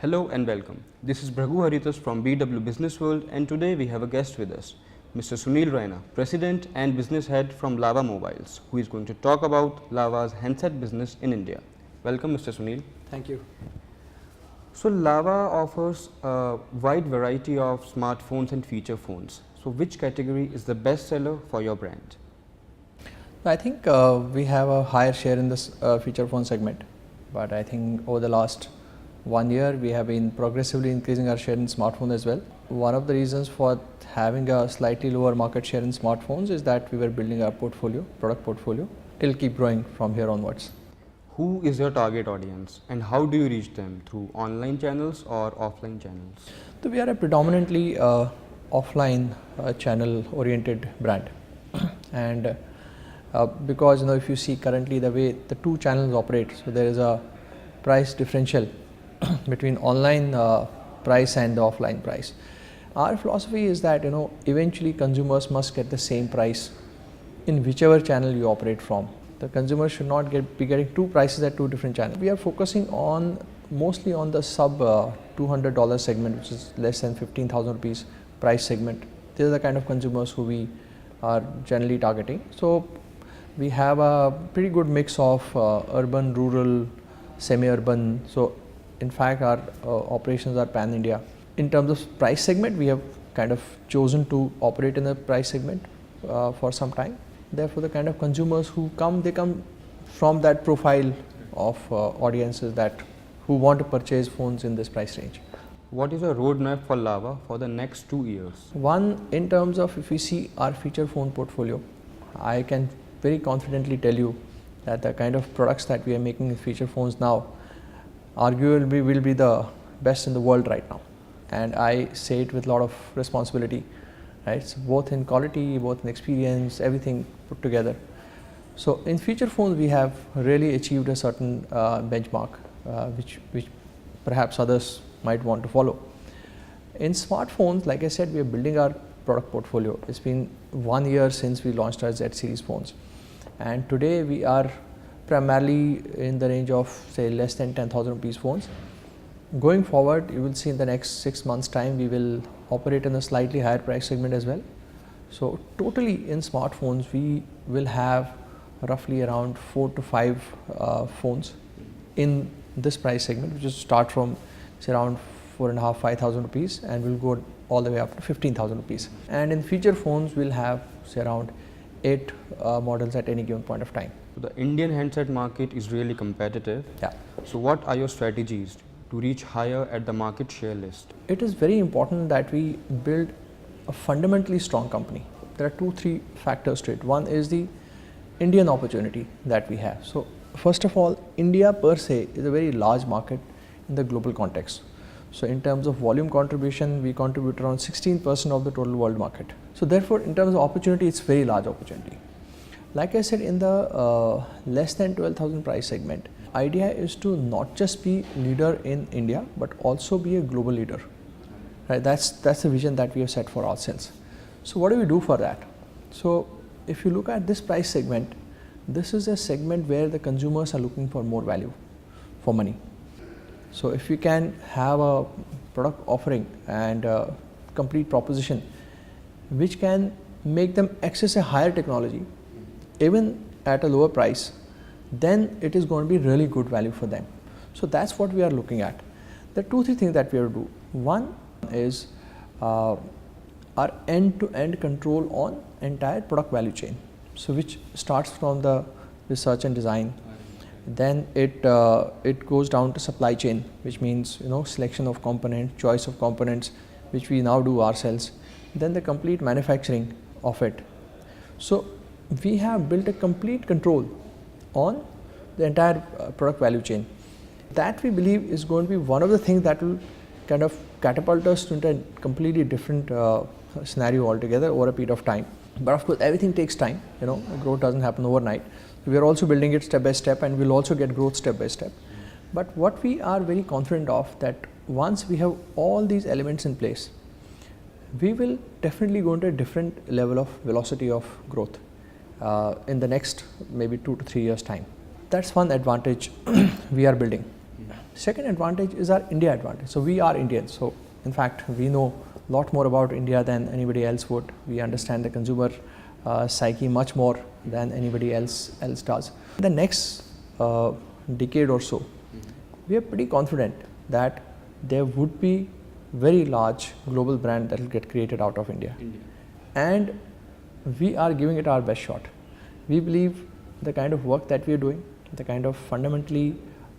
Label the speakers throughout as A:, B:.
A: Hello and welcome. This is Bhragu Haritas from BW Business World, and today we have a guest with us, Mr. Sunil Raina, President and Business Head from Lava Mobiles, who is going to talk about Lava's handset business in India. Welcome, Mr. Sunil.
B: Thank you.
A: So Lava offers a wide variety of smartphones and feature phones. So which category is the best seller for your brand?
B: I think we have a higher share in this feature phone segment, but I think over the last 1 year we have been progressively increasing our share in smartphones as well. One of the reasons for having a slightly lower market share in smartphones is that we were building our portfolio, product portfolio. It'll keep growing from here onwards.
A: Who is your target audience and how do you reach them, through online channels or offline channels?
B: So we are a predominantly offline channel oriented brand and because if you see currently the way the two channels operate, so there is a price differential between online price and the offline price. Our philosophy is that eventually consumers must get the same price in whichever channel you operate from. The consumer should not be getting two prices at two different channels. We are focusing on mostly on the sub $200 segment, which is less than 15,000 rupees price segment. These are the kind of consumers who we are generally targeting. So we have a pretty good mix of urban, rural, semi-urban. So in fact our operations are pan-India. In terms of price segment, we have kind of chosen to operate in the price segment for some time. Therefore the kind of consumers who come, they come from that profile of audiences who want to purchase phones in this price range.
A: What is a roadmap for Lava for the next 2 years?
B: One, in terms of if we see our feature phone portfolio, I can very confidently tell you that the kind of products that we are making in feature phones now arguably will be the best in the world right now, and I say it with a lot of responsibility, right? So both in quality, both in experience, everything put together. So in feature phones we have really achieved a certain benchmark which perhaps others might want to follow. In smartphones, like I said, we are building our product portfolio. It's been 1 year since we launched our Z series phones, and today we are primarily in the range of say less than 10,000 rupees phones. Going forward, you will see in the next 6 months time we will operate in a slightly higher price segment as well. So totally in smartphones we will have roughly around 4 to 5 phones in this price segment, which is start from say around 4,500-5,000 rupees and will go all the way up to 15,000 rupees. And in feature phones we'll have say around 8 models at any given point of time.
A: The Indian handset market is really competitive.
B: Yeah.
A: So what are your strategies to reach higher at the market share list?
B: It is very important that we build a fundamentally strong company. There are 2-3 factors to it. One is the Indian opportunity that we have. So first of all, India per se is a very large market in the global context. So in terms of volume contribution, we contribute around 16% of the total world market. So therefore, in terms of opportunity, it's very large opportunity. Like I said, in the less than 12,000 price segment, idea is to not just be leader in India, but also be a global leader. Right? That's the vision that we have set for ourselves. So what do we do for that? So if you look at this price segment, this is a segment where the consumers are looking for more value for money. So if we can have a product offering and a complete proposition which can make them access a higher technology even at a lower price, then it is going to be really good value for them. So that's what we are looking at. There are 2-3 things that we have to do. One is our end-to-end control on entire product value chain. So which starts from the research and design, then it goes down to supply chain, which means selection of components, choice of components, which we now do ourselves, then the complete manufacturing of it. So we have built a complete control on the entire product value chain. That we believe is going to be one of the things that will kind of catapult us into a completely different scenario altogether over a period of time. But of course everything takes time, growth doesn't happen overnight. We are also building it step by step and we'll also get growth step by step. But what we are very confident of, that once we have all these elements in place, we will definitely go into a different level of velocity of growth in the next maybe 2 to 3 years time. That's one advantage we are building. Second advantage is our India advantage. So we are Indians. So in fact, we know a lot more about India than anybody else would. We understand the consumer psyche much more than anybody else does. The next decade or so, we are pretty confident that there would be very large global brand that will get created out of India. And we are giving it our best shot. We believe the kind of work that we are doing, the kind of fundamentally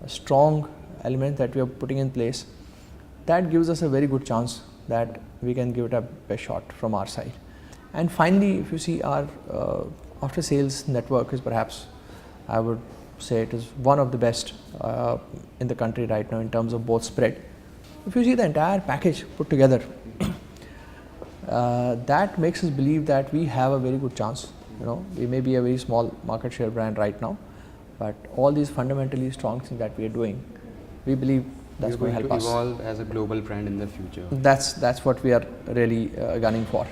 B: strong element that we are putting in place, that gives us a very good chance that we can give it a best shot from our side. And finally, if you see our after sales network is perhaps, I would say it is one of the best in the country right now in terms of both spread. If you see the entire package put together, that makes us believe that we have a very good chance. We may be a very small market share brand right now, but all these fundamentally strong things that we are doing, we believe that's going to help us
A: evolve as a global brand in the future.
B: That's what we are really gunning for.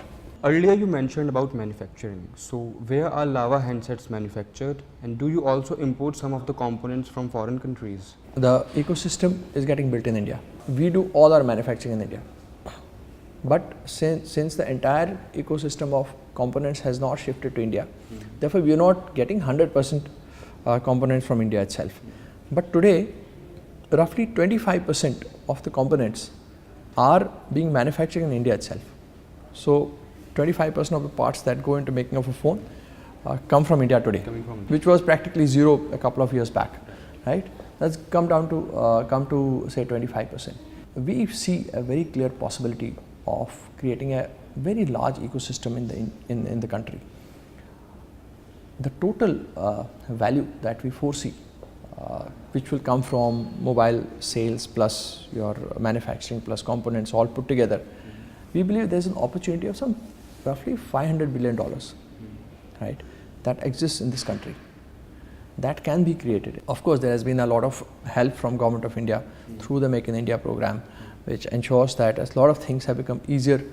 A: Earlier you mentioned about manufacturing. So where are Lava handsets manufactured, and do you also import some of the components from foreign countries?
B: The ecosystem is getting built in India. We do all our manufacturing in India. But since the entire ecosystem of components has not shifted to India, therefore we are not getting 100% components from India itself. But today, roughly 25% of the components are being manufactured in India itself. So 25% of the parts that go into making of a phone come from India today, which was practically zero a couple of years back, right? That's come to say 25%. We see a very clear possibility of creating a very large ecosystem in the country. The total value that we foresee, which will come from mobile sales plus your manufacturing plus components all put together, we believe there's an opportunity of some roughly $500 billion, right, that exists in this country, that can be created. Of course, there has been a lot of help from Government of India through the Make in India program, which ensures that a lot of things have become easier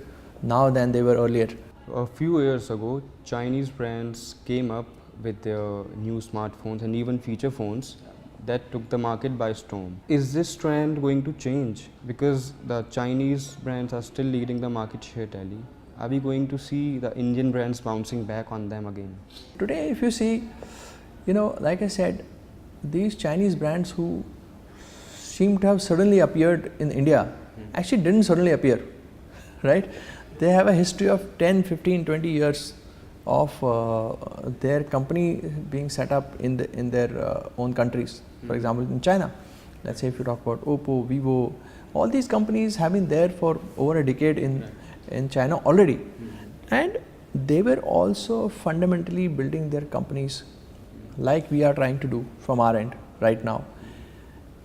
B: now than they were earlier.
A: A few years ago, Chinese brands came up with their new smartphones and even feature phones that took the market by storm. Is this trend going to change? Because the Chinese brands are still leading the market share tally. Are we going to see the Indian brands bouncing back on them again?
B: Today, if you see, like I said, these Chinese brands who seem to have suddenly appeared in India actually didn't suddenly appear, right? They have a history of 10, 15, 20 years of their company being set up in their own countries. For example, in China, let's say if you talk about Oppo, Vivo, all these companies have been there for over a decade in China already. And they were also fundamentally building their companies like we are trying to do from our end right now.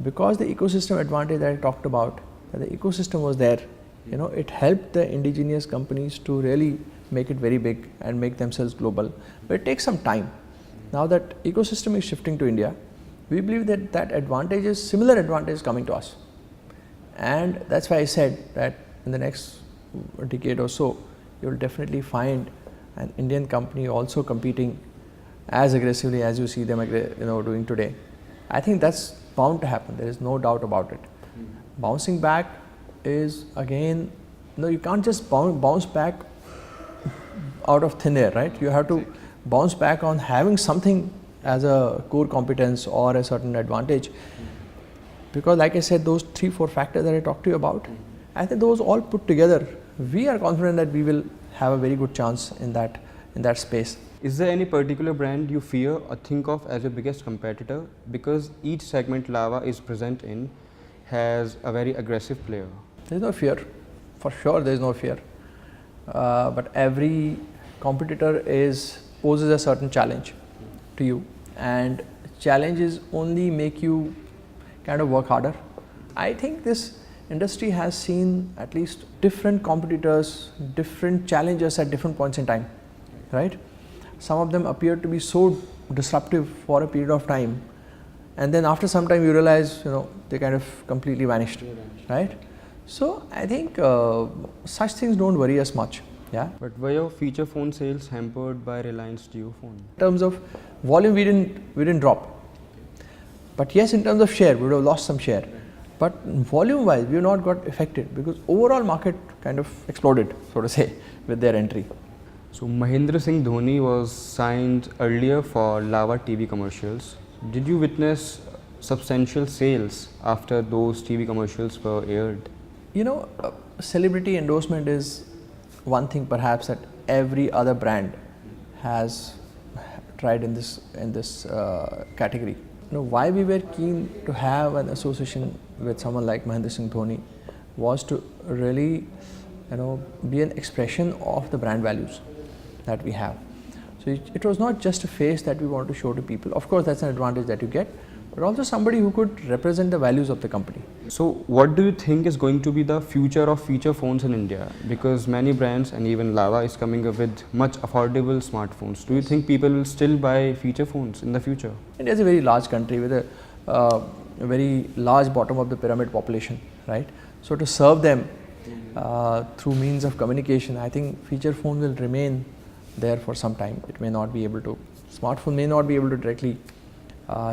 B: Because the ecosystem advantage that I talked about, that the ecosystem was there, it helped the indigenous companies to really make it very big and make themselves global. But it takes some time. Now that ecosystem is shifting to India, we believe that similar advantage is coming to us. And that's why I said that in the next decade or so, you will definitely find an Indian company also competing as aggressively as you see them doing today. I think that's bound to happen. There is no doubt about it. Bouncing back is again, you can't just bounce back out of thin air, right? You have to bounce back on having something as a core competence or a certain advantage. Because like I said, those 3-4 factors that I talked to you about, I think those all put together, we are confident that we will have a very good chance in that space.
A: Is there any particular brand you fear or think of as your biggest competitor? Because each segment Lava is present in has a very aggressive player.
B: There is no fear. For sure there is no fear. But every competitor poses a certain challenge to you, and challenges only make you kind of work harder. I think this industry has seen at least different competitors, different challenges at different points in time, right? Some of them appear to be so disruptive for a period of time, and then after some time you realize, they kind of completely vanished, right? So I think such things don't worry us much. Yeah.
A: But were your feature phone sales hampered by Reliance Jio phone?
B: In terms of volume, we didn't drop. But yes, in terms of share, we would have lost some share. But volume wise, we have not got affected because overall market kind of exploded, so to say, with their entry.
A: So Mahendra Singh Dhoni was signed earlier for Lava TV commercials. Did you witness substantial sales after those TV commercials were aired?
B: Celebrity endorsement is one thing perhaps that every other brand has tried in this category. Why we were keen to have an association with someone like Mahendra Singh Dhoni was to really, be an expression of the brand values that we have. So it was not just a face that we want to show to people. Of course, that's an advantage that you get, but also somebody who could represent the values of the company.
A: So what do you think is going to be the future of feature phones in India? Because many brands and even Lava is coming up with much affordable smartphones. Do you think people will still buy feature phones in the future?
B: India is a very large country with a very large bottom of the pyramid population, right? So to serve them through means of communication, I think feature phone will remain there for some time. Smartphone may not be able to directly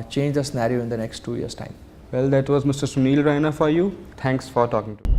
B: change the scenario in the next 2 years' time.
A: Well, that was Mr. Sunil Raina for you. Thanks for talking to me.